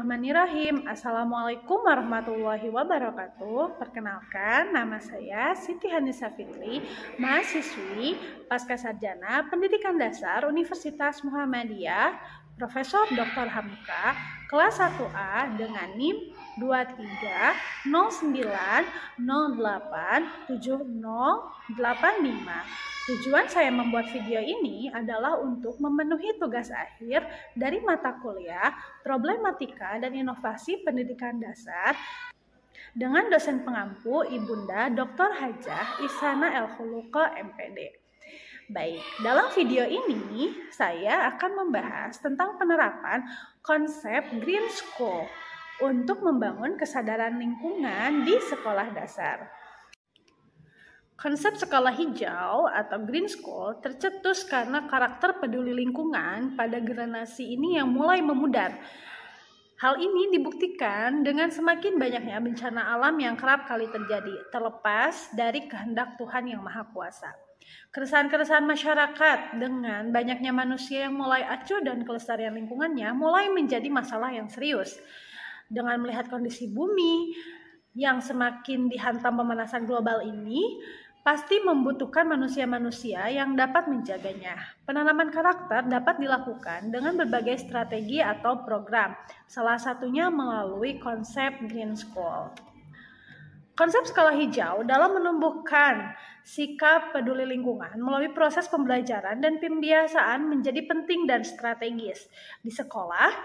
Bismillahirrahmanirrahim. Assalamualaikum warahmatullahi wabarakatuh. Perkenalkan, nama saya Siti Hanisa Fitri, mahasiswi Pascasarjana Pendidikan Dasar Universitas Muhammadiyah, Profesor Dr. Hamka, kelas 1A dengan NIM 2309087085. Tujuan saya membuat video ini adalah untuk memenuhi tugas akhir dari mata kuliah Problematika dan Inovasi Pendidikan Dasar dengan dosen pengampu Ibunda Dr. Hajah Ihsanah El-Khuluqa MPD. Baik, dalam video ini saya akan membahas tentang penerapan konsep Green School untuk membangun kesadaran lingkungan di sekolah dasar. Konsep sekolah hijau atau Green School tercetus karena karakter peduli lingkungan pada generasi ini yang mulai memudar. Hal ini dibuktikan dengan semakin banyaknya bencana alam yang kerap kali terjadi, terlepas dari kehendak Tuhan Yang Maha Kuasa. Keresahan-keresahan masyarakat dengan banyaknya manusia yang mulai acuh dan kelestarian lingkungannya mulai menjadi masalah yang serius. Dengan melihat kondisi bumi yang semakin dihantam pemanasan global ini, pasti membutuhkan manusia-manusia yang dapat menjaganya. Penanaman karakter dapat dilakukan dengan berbagai strategi atau program, salah satunya melalui konsep Green School. Konsep sekolah hijau dalam menumbuhkan sikap peduli lingkungan melalui proses pembelajaran dan pembiasaan menjadi penting dan strategis. Di sekolah,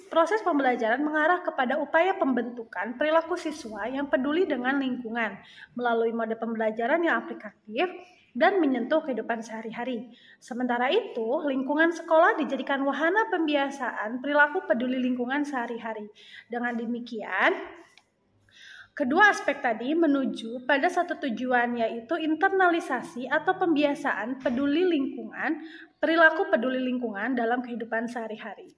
proses pembelajaran mengarah kepada upaya pembentukan perilaku siswa yang peduli dengan lingkungan melalui mode pembelajaran yang aplikatif dan menyentuh kehidupan sehari-hari. Sementara itu, lingkungan sekolah dijadikan wahana pembiasaan perilaku peduli lingkungan sehari-hari. Dengan demikian, kedua aspek tadi menuju pada satu tujuan, yaitu internalisasi atau pembiasaan peduli lingkungan, perilaku peduli lingkungan dalam kehidupan sehari-hari.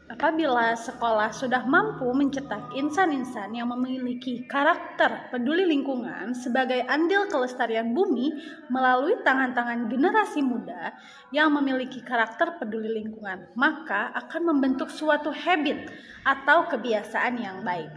Apabila sekolah sudah mampu mencetak insan-insan yang memiliki karakter peduli lingkungan sebagai andil kelestarian bumi melalui tangan-tangan generasi muda yang memiliki karakter peduli lingkungan, maka akan membentuk suatu habit atau kebiasaan yang baik.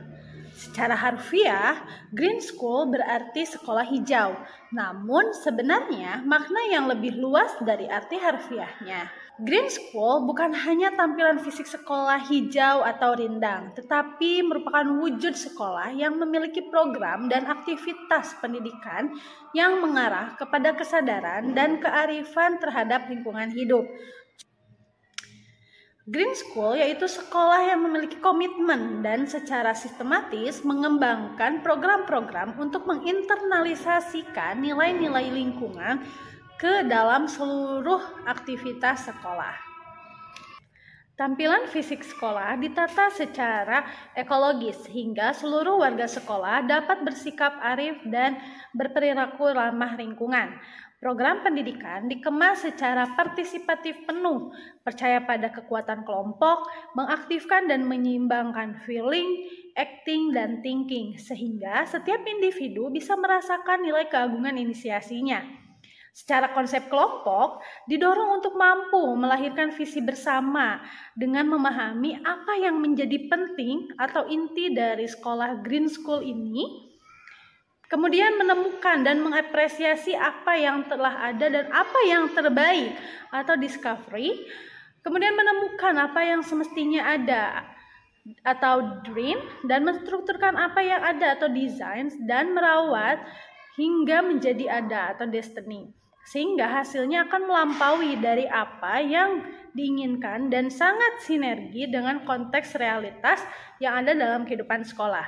Secara harfiah, Green School berarti sekolah hijau, namun sebenarnya makna yang lebih luas dari arti harfiahnya. Green School bukan hanya tampilan fisik sekolah hijau atau rindang, tetapi merupakan wujud sekolah yang memiliki program dan aktivitas pendidikan yang mengarah kepada kesadaran dan kearifan terhadap lingkungan hidup. Green School yaitu sekolah yang memiliki komitmen dan secara sistematis mengembangkan program-program untuk menginternalisasikan nilai-nilai lingkungan ke dalam seluruh aktivitas sekolah. Tampilan fisik sekolah ditata secara ekologis sehingga seluruh warga sekolah dapat bersikap arif dan berperilaku ramah lingkungan. Program pendidikan dikemas secara partisipatif penuh, percaya pada kekuatan kelompok, mengaktifkan dan menyeimbangkan feeling, acting, dan thinking, sehingga setiap individu bisa merasakan nilai keagungan inisiasinya. Secara konsep kelompok, didorong untuk mampu melahirkan visi bersama dengan memahami apa yang menjadi penting atau inti dari sekolah Green School ini, kemudian menemukan dan mengapresiasi apa yang telah ada dan apa yang terbaik atau discovery, kemudian menemukan apa yang semestinya ada atau dream, dan menstrukturkan apa yang ada atau design, dan merawat hingga menjadi ada atau destiny. Sehingga hasilnya akan melampaui dari apa yang diinginkan dan sangat sinergi dengan konteks realitas yang ada dalam kehidupan sekolah.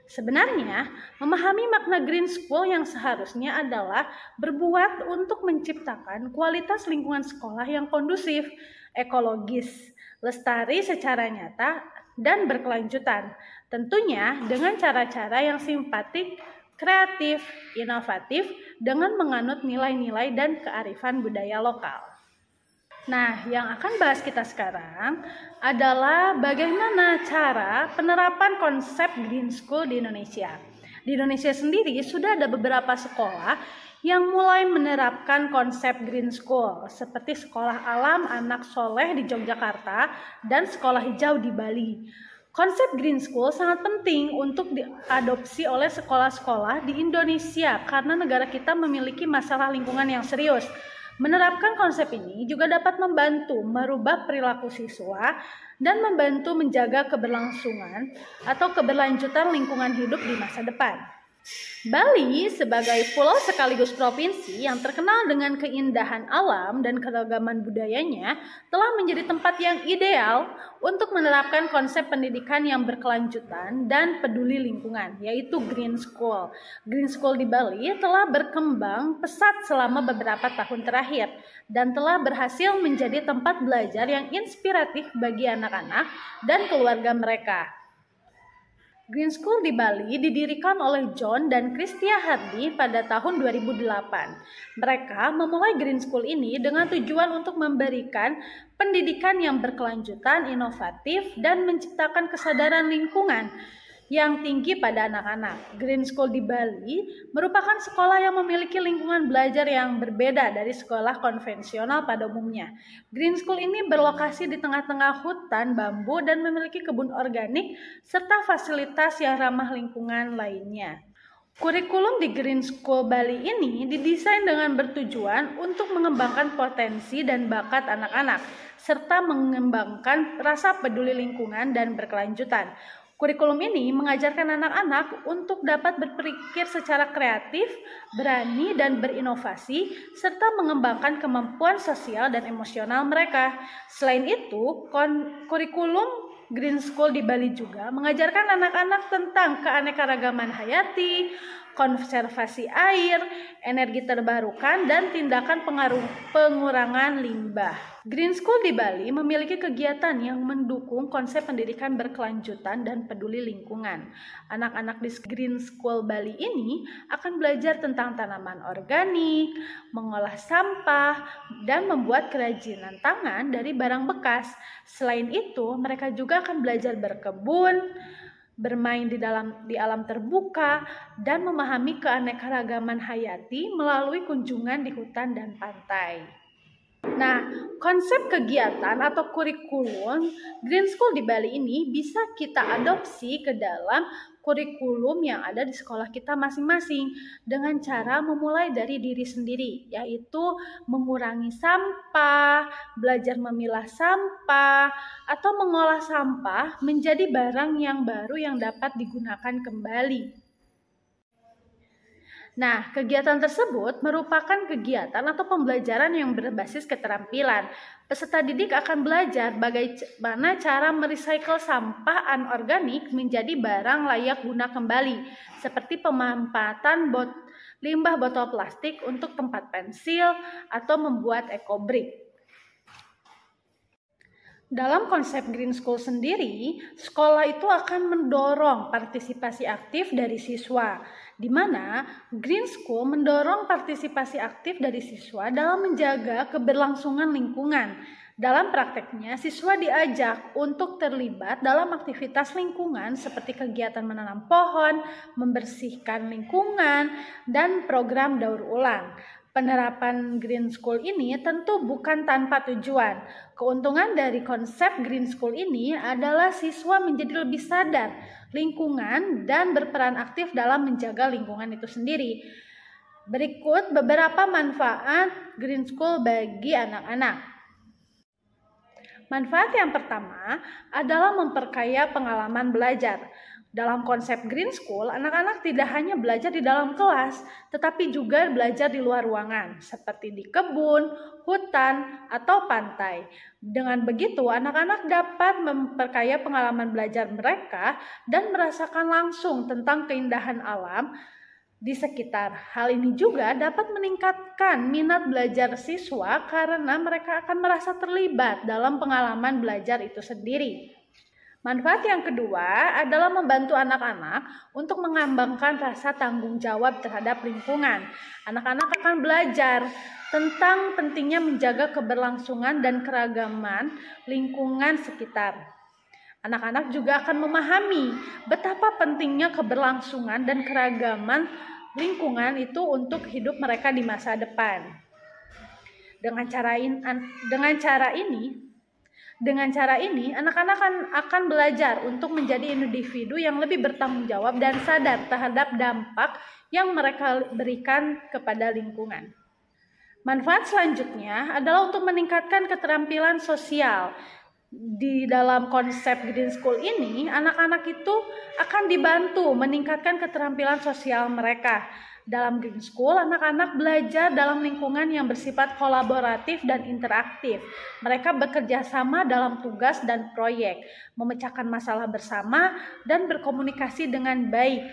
Sebenarnya, memahami makna Green School yang seharusnya adalah berbuat untuk menciptakan kualitas lingkungan sekolah yang kondusif, ekologis, lestari secara nyata, dan berkelanjutan. Tentunya dengan cara-cara yang simpatik, kreatif, inovatif, dengan menganut nilai-nilai dan kearifan budaya lokal. Nah, yang akan bahas kita sekarang adalah bagaimana cara penerapan konsep Green School di Indonesia. Di Indonesia sendiri sudah ada beberapa sekolah yang mulai menerapkan konsep Green School seperti Sekolah Alam Anak Soleh di Yogyakarta dan Sekolah Hijau di Bali. Konsep Green School sangat penting untuk diadopsi oleh sekolah-sekolah di Indonesia karena negara kita memiliki masalah lingkungan yang serius. Menerapkan konsep ini juga dapat membantu merubah perilaku siswa dan membantu menjaga keberlangsungan atau keberlanjutan lingkungan hidup di masa depan. Bali sebagai pulau sekaligus provinsi yang terkenal dengan keindahan alam dan keragaman budayanya telah menjadi tempat yang ideal untuk menerapkan konsep pendidikan yang berkelanjutan dan peduli lingkungan, yaitu Green School. Green School di Bali telah berkembang pesat selama beberapa tahun terakhir dan telah berhasil menjadi tempat belajar yang inspiratif bagi anak-anak dan keluarga mereka. Green School di Bali didirikan oleh John dan Christia Hardy pada tahun 2008. Mereka memulai Green School ini dengan tujuan untuk memberikan pendidikan yang berkelanjutan, inovatif, dan menciptakan kesadaran lingkungan yang tinggi pada anak-anak. Green School di Bali merupakan sekolah yang memiliki lingkungan belajar yang berbeda dari sekolah konvensional pada umumnya. Green School ini berlokasi di tengah-tengah hutan bambu dan memiliki kebun organik serta fasilitas yang ramah lingkungan lainnya. Kurikulum di Green School Bali ini didesain dengan bertujuan untuk mengembangkan potensi dan bakat anak-anak serta mengembangkan rasa peduli lingkungan dan berkelanjutan. Kurikulum ini mengajarkan anak-anak untuk dapat berpikir secara kreatif, berani, dan berinovasi, serta mengembangkan kemampuan sosial dan emosional mereka. Selain itu, kurikulum Green School di Bali juga mengajarkan anak-anak tentang keanekaragaman hayati, konservasi air, energi terbarukan, dan tindakan pengurangan limbah. Green School di Bali memiliki kegiatan yang mendukung konsep pendidikan berkelanjutan dan peduli lingkungan. Anak-anak di Green School Bali ini akan belajar tentang tanaman organik, mengolah sampah, dan membuat kerajinan tangan dari barang bekas. Selain itu, mereka juga akan belajar berkebun, bermain di alam terbuka, dan memahami keanekaragaman hayati melalui kunjungan di hutan dan pantai. Nah, konsep kegiatan atau kurikulum Green School di Bali ini bisa kita adopsi ke dalam kurikulum yang ada di sekolah kita masing-masing dengan cara memulai dari diri sendiri, yaitu mengurangi sampah, belajar memilah sampah, atau mengolah sampah menjadi barang yang baru yang dapat digunakan kembali. Nah, kegiatan tersebut merupakan kegiatan atau pembelajaran yang berbasis keterampilan. Peserta didik akan belajar bagaimana cara merecycle sampah anorganik menjadi barang layak guna kembali, seperti pemanfaatan limbah botol plastik untuk tempat pensil atau membuat eco-brick. Dalam konsep Green School sendiri, sekolah itu akan mendorong partisipasi aktif dari siswa, di mana Green School mendorong partisipasi aktif dari siswa dalam menjaga keberlangsungan lingkungan. Dalam prakteknya, siswa diajak untuk terlibat dalam aktivitas lingkungan seperti kegiatan menanam pohon, membersihkan lingkungan, dan program daur ulang. Penerapan Green School ini tentu bukan tanpa tujuan. Keuntungan dari konsep Green School ini adalah siswa menjadi lebih sadar lingkungan dan berperan aktif dalam menjaga lingkungan itu sendiri. Berikut beberapa manfaat Green School bagi anak-anak. Manfaat yang pertama adalah memperkaya pengalaman belajar. Dalam konsep Green School, anak-anak tidak hanya belajar di dalam kelas, tetapi juga belajar di luar ruangan, seperti di kebun, hutan, atau pantai. Dengan begitu, anak-anak dapat memperkaya pengalaman belajar mereka dan merasakan langsung tentang keindahan alam di sekitar. Hal ini juga dapat meningkatkan minat belajar siswa karena mereka akan merasa terlibat dalam pengalaman belajar itu sendiri. Manfaat yang kedua adalah membantu anak-anak untuk mengembangkan rasa tanggung jawab terhadap lingkungan. Anak-anak akan belajar tentang pentingnya menjaga keberlangsungan dan keragaman lingkungan sekitar. Anak-anak juga akan memahami betapa pentingnya keberlangsungan dan keragaman lingkungan itu untuk hidup mereka di masa depan. Dengan cara ini, anak-anak akan belajar untuk menjadi individu yang lebih bertanggung jawab dan sadar terhadap dampak yang mereka berikan kepada lingkungan. Manfaat selanjutnya adalah untuk meningkatkan keterampilan sosial. Di dalam konsep Green School ini, anak-anak itu akan dibantu meningkatkan keterampilan sosial mereka. Dalam Green School, anak-anak belajar dalam lingkungan yang bersifat kolaboratif dan interaktif. Mereka bekerja sama dalam tugas dan proyek, memecahkan masalah bersama, dan berkomunikasi dengan baik.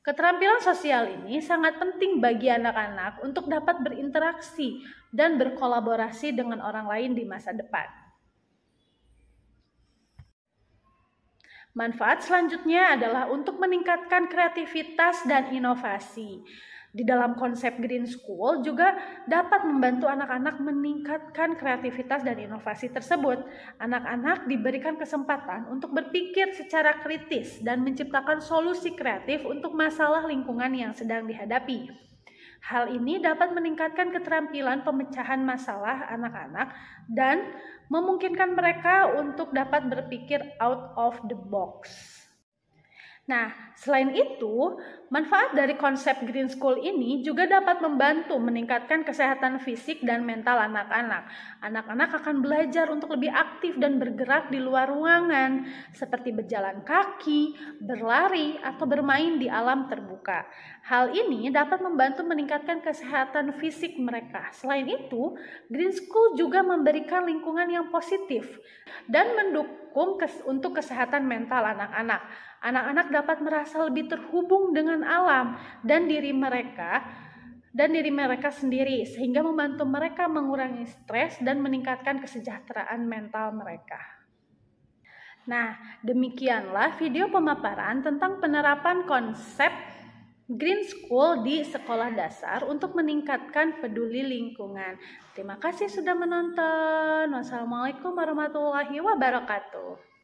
Keterampilan sosial ini sangat penting bagi anak-anak untuk dapat berinteraksi dan berkolaborasi dengan orang lain di masa depan. Manfaat selanjutnya adalah untuk meningkatkan kreativitas dan inovasi. Di dalam konsep Green School juga dapat membantu anak-anak meningkatkan kreativitas dan inovasi tersebut. Anak-anak diberikan kesempatan untuk berpikir secara kritis dan menciptakan solusi kreatif untuk masalah lingkungan yang sedang dihadapi. Hal ini dapat meningkatkan keterampilan pemecahan masalah anak-anak dan memungkinkan mereka untuk dapat berpikir out of the box. Nah, selain itu, manfaat dari konsep Green School ini juga dapat membantu meningkatkan kesehatan fisik dan mental anak-anak. Anak-anak akan belajar untuk lebih aktif dan bergerak di luar ruangan, seperti berjalan kaki, berlari, atau bermain di alam terbuka. Hal ini dapat membantu meningkatkan kesehatan fisik mereka. Selain itu, Green School juga memberikan lingkungan yang positif dan mendukung untuk kesehatan mental anak-anak. Anak-anak dapat merasa lebih terhubung dengan alam dan diri mereka sendiri, sehingga membantu mereka mengurangi stres dan meningkatkan kesejahteraan mental mereka. Nah, demikianlah video pemaparan tentang penerapan konsep Green School di sekolah dasar untuk meningkatkan peduli lingkungan. Terima kasih sudah menonton. Wassalamualaikum warahmatullahi wabarakatuh.